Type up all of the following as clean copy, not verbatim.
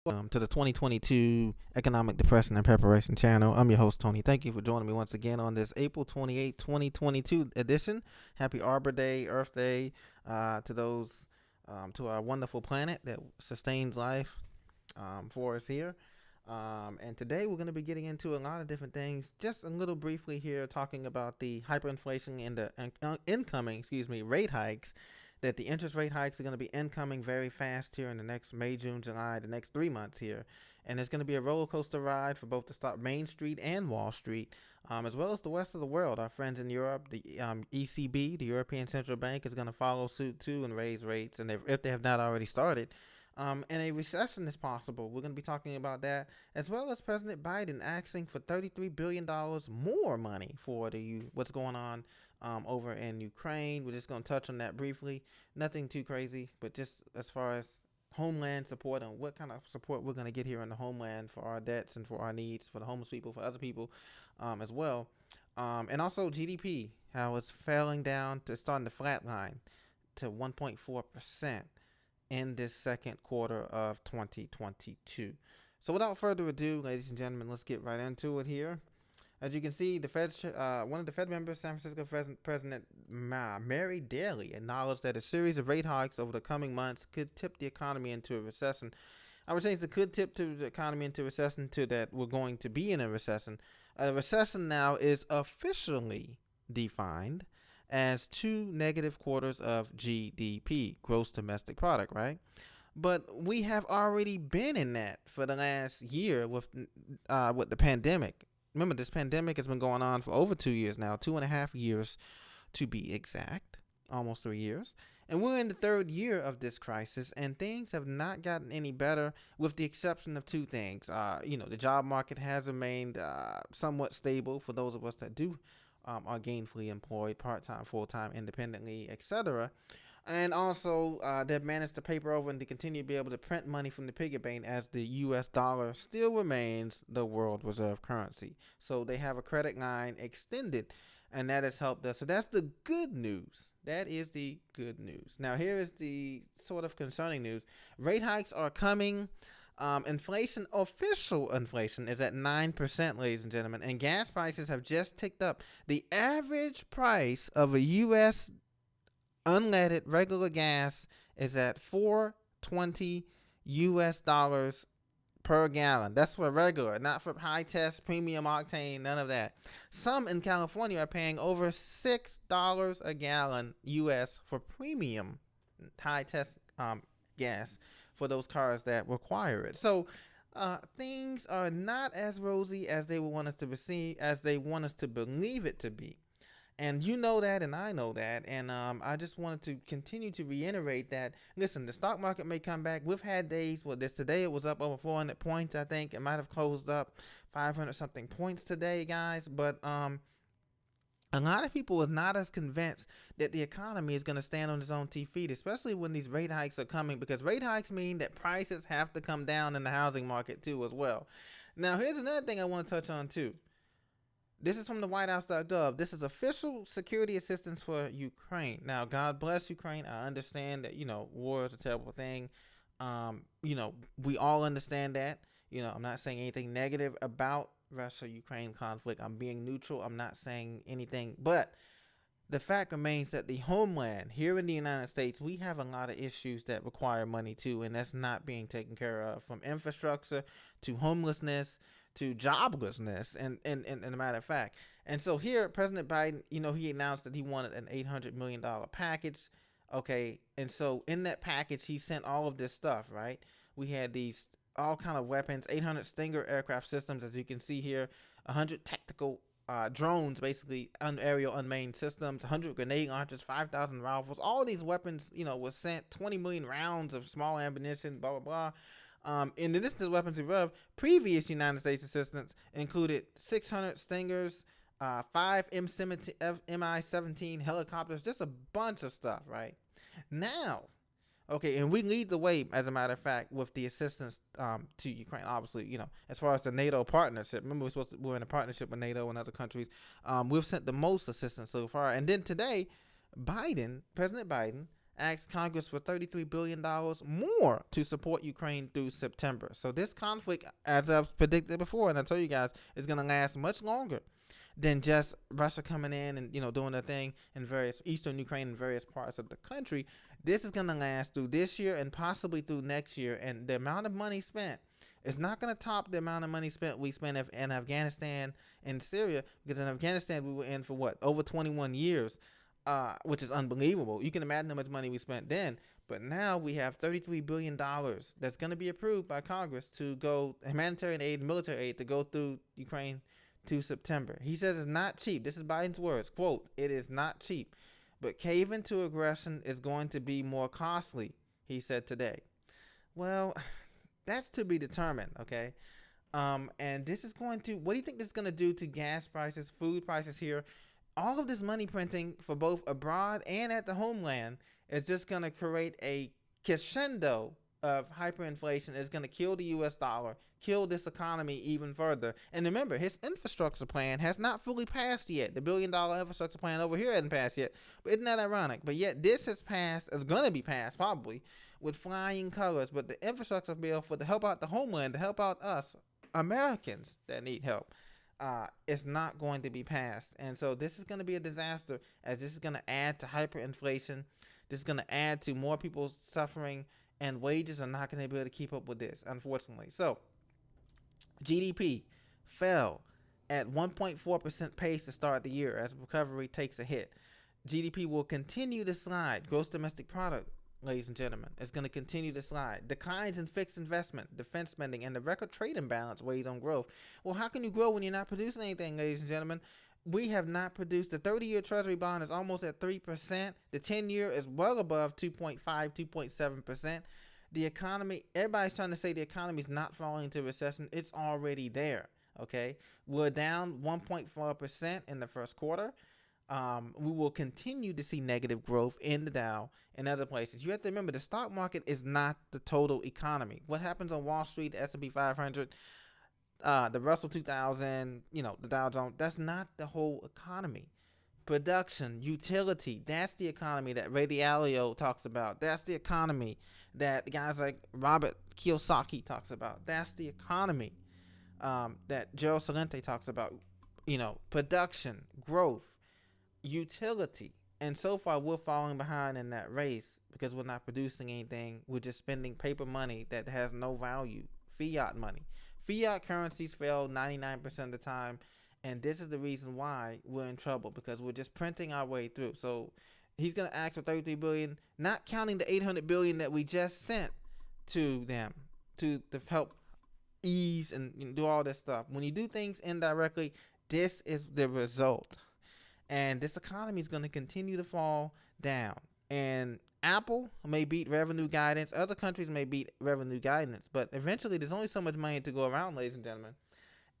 To the 2022 Economic Depression and Preparation Channel. I'm your host, Tony. Thank you for joining me once again on this April 28, 2022 edition. Happy Arbor Day, Earth Day to those, to our wonderful planet that sustains life for us here. And today we're going to be getting into a lot of different things. Just a little briefly here, talking about the hyperinflation and the incoming, rate hikes. That the interest rate hikes are going to be incoming very fast here in the next May, June, July, the next 3 months here, and it's going to be a roller coaster ride for both the stock Main Street and Wall Street, as well as the rest of the world. Our friends in Europe, the ECB, the European Central Bank, is going to follow suit too and raise rates, and if they have not already started. And a recession is possible. We're going to be talking about that, as well as President Biden asking for $33 billion more money for what's going on over in Ukraine. We're just going to touch on that briefly. Nothing too crazy, but just as far as homeland support and what kind of support we're going to get here in the homeland for our debts and for our needs, for the homeless people, for other people as well. And also GDP, how it's falling down to starting to flatline to 1.4% in this second quarter of 2022. So without further ado, ladies and gentlemen, let's get right into it here. As you can see, the Fed's one of the Fed members, San Francisco President Mary Daly, acknowledged that a series of rate hikes over the coming months could tip the economy into a recession. I would say it could tip the economy into a recession, to that we're going to be in a recession. A recession now is officially defined as 2 negative quarters of GDP, gross domestic product, right? But we have already been in that for the last year with the pandemic. Remember, this pandemic has been going on for over 2 years now, 2.5 years to be exact, almost 3 years. And we're in the third year of this crisis, and things have not gotten any better, with the exception of two things. The job market has remained somewhat stable for those of us that do are gainfully employed, part-time, full-time, independently, etc. And also, they've managed to paper over and to continue to be able to print money from the piggy bank, as the U.S. dollar still remains the world reserve currency. So they have a credit line extended, and that has helped us. So that's the good news. That is the good news. Now, here is the sort of concerning news. Rate hikes are coming. Official inflation is at 9%, ladies and gentlemen, and gas prices have just ticked up. The average price of a U.S. unleaded regular gas is at $4.20 US dollars per gallon. That's for regular, not for high test, premium octane, none of that. Some in California are paying over $6 a gallon US for premium high test gas for those cars that require it. So things are not as rosy as they want us to receive, as they want us to believe it to be. And you know that, and I know that, and I just wanted to continue to reiterate that. Listen, the stock market may come back. We've had days where today it was up over 400 points. I think it might have closed up 500 something points today, guys. But a lot of people are not as convinced that the economy is going to stand on its own 2 feet, especially when these rate hikes are coming, because rate hikes mean that prices have to come down in the housing market too as well. Now, here's another thing I want to touch on too. This is from the WhiteHouse.gov. This is official security assistance for Ukraine. Now, God bless Ukraine. I understand that, war is a terrible thing. We all understand that. I'm not saying anything negative about Russia-Ukraine conflict. I'm being neutral. I'm not saying anything. But the fact remains that the homeland here in the United States, we have a lot of issues that require money too, and that's not being taken care of, from infrastructure to homelessness to joblessness, and a matter of fact. And so here, President Biden, he announced that he wanted an $800 million package. Okay, and so in that package, he sent all of this stuff, right? We had these all kind of weapons, 800 Stinger aircraft systems, as you can see here, 100 tactical drones, basically aerial unmanned systems, 100 grenade launchers, 5,000 rifles. All these weapons, was sent, 20 million rounds of small ammunition, blah, blah, blah. In addition to the weapons above, previous United States assistance included 600 Stingers, 5 Mi-17 helicopters, just a bunch of stuff, right? Now, okay, and we lead the way, as a matter of fact, with the assistance to Ukraine, obviously, as far as the NATO partnership. Remember, we're in a partnership with NATO and other countries. We've sent the most assistance so far. And then today, President Biden, asked Congress for $33 billion more to support Ukraine through September. So this conflict, as I've predicted before, and I told you guys, is going to last much longer than just Russia coming in and doing their thing in various eastern Ukraine and various parts of the country. This is going to last through this year and possibly through next year. And the amount of money spent is not going to top the amount of money we spent in Afghanistan and Syria, because in Afghanistan we were in for what, over 21 years, which is unbelievable. You can imagine how much money we spent then. But now we have $33 billion that's going to be approved by Congress to go humanitarian aid, military aid to go through Ukraine to September. He says it's not cheap. This is Biden's words. Quote, "It is not cheap, but caving to aggression is going to be more costly," he said today. Well, that's to be determined, okay? And this is going to, what do you think this is going to do to gas prices, food prices here? All of this money printing for both abroad and at the homeland is just going to create a crescendo of hyperinflation. Is going to kill the U.S. dollar, kill this economy even further. And remember, his infrastructure plan has not fully passed yet. The $1 billion infrastructure plan over here hasn't passed yet. But isn't that ironic? But yet this has passed, is going to be passed probably, with flying colors. But the infrastructure bill for to help out the homeland, to help out us Americans that need help, is not going to be passed. And so this is going to be a disaster, as this is going to add to hyperinflation. This is going to add to more people suffering, and wages are not going to be able to keep up with this, unfortunately. So GDP fell at 1.4% pace to start the year as recovery takes a hit. GDP will continue to slide. Gross domestic product, ladies and gentlemen, is going to continue to slide. Declines in fixed investment, defense spending, and the record trade imbalance weighs on growth. Well, how can you grow when you're not producing anything, ladies and gentlemen? We have not produced. The 30-year Treasury bond is almost at 3%. The 10-year is well above 2.5, 2.7%. The economy, everybody's trying to say the economy is not falling into recession. It's already there, okay? We're down 1.4% in the first quarter. We will continue to see negative growth in the Dow and other places. You have to remember, the stock market is not the total economy. What happens on Wall Street, the S&P 500, the Russell 2000, the Dow Jones, that's not the whole economy. Production, utility, that's the economy that Ray Dalio talks about. That's the economy that guys like Robert Kiyosaki talks about. That's the economy that Gerald Celente talks about. Production, growth, utility. And so far, we're falling behind in that race because we're not producing anything. We're just spending paper money that has no value, fiat money. Fiat currencies fail 99% of the time, and this is the reason why we're in trouble, because we're just printing our way through. So he's going to ask for $33 billion, not counting the $800 billion that we just sent to them to help ease and do all this stuff. When you do things indirectly, this is the result. And this economy is going to continue to fall down. And Apple may beat revenue guidance. Other countries may beat revenue guidance. But eventually, there's only so much money to go around, ladies and gentlemen.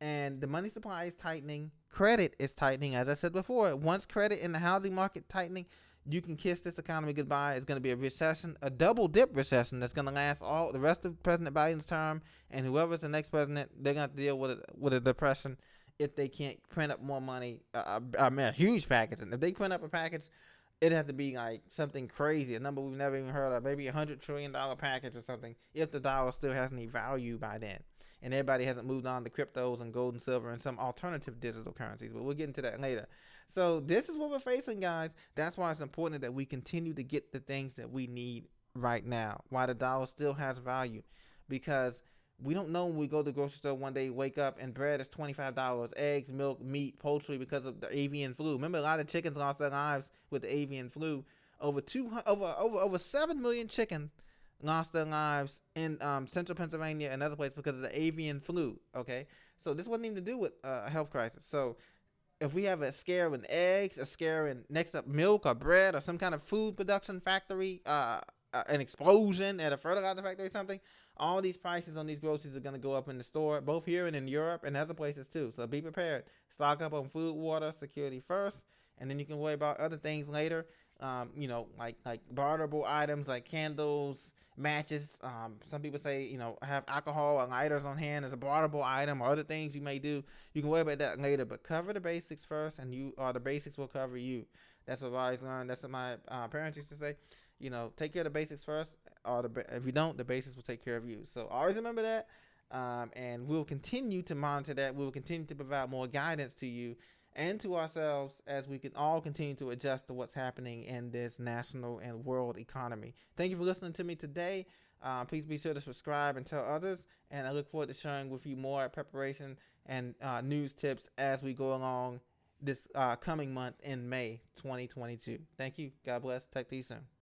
And the money supply is tightening. Credit is tightening. As I said before, once credit in the housing market tightening, you can kiss this economy goodbye. It's going to be a recession, a double dip recession that's going to last all the rest of President Biden's term. And whoever's the next president, they're going to have to deal with a depression if they can't print up more money. A huge package. And if they print up a package, it'd have to be like something crazy, a number we've never even heard of, maybe $100 trillion package or something, if the dollar still has any value by then. And everybody hasn't moved on to cryptos and gold and silver and some alternative digital currencies. But we'll get into that later. So this is what we're facing, guys. That's why it's important that we continue to get the things that we need right now, why the dollar still has value. Because we don't know when we go to the grocery store one day, wake up, and bread is $25, eggs, milk, meat, poultry, because of the avian flu. Remember, a lot of chickens lost their lives with the avian flu. Over 7 million chickens lost their lives in central Pennsylvania and other places because of the avian flu. Okay, so this wasn't even to do with a health crisis. So if we have a scare in eggs, a scare in next up milk or bread or some kind of food production factory, an explosion at a fertilizer factory or something, all these prices on these groceries are going to go up in the store, both here and in Europe and other places too. So be prepared. Stock up on food, water, security first, and then you can worry about other things later. Like barterable items like candles, matches. Some people say, have alcohol or lighters on hand as a barterable item, or other things you may do. You can worry about that later, but cover the basics first, and the basics will cover you. That's what I've always learned. That's what my parents used to say. take care of the basics first. Or if you don't, the basics will take care of you. So always remember that. And we'll continue to monitor that. We'll continue to provide more guidance to you and to ourselves as we can all continue to adjust to what's happening in this national and world economy. Thank you for listening to me today. Please be sure to subscribe and tell others. And I look forward to sharing with you more preparation and news tips as we go along this coming month in May 2022. Thank you. God bless. Talk to you soon.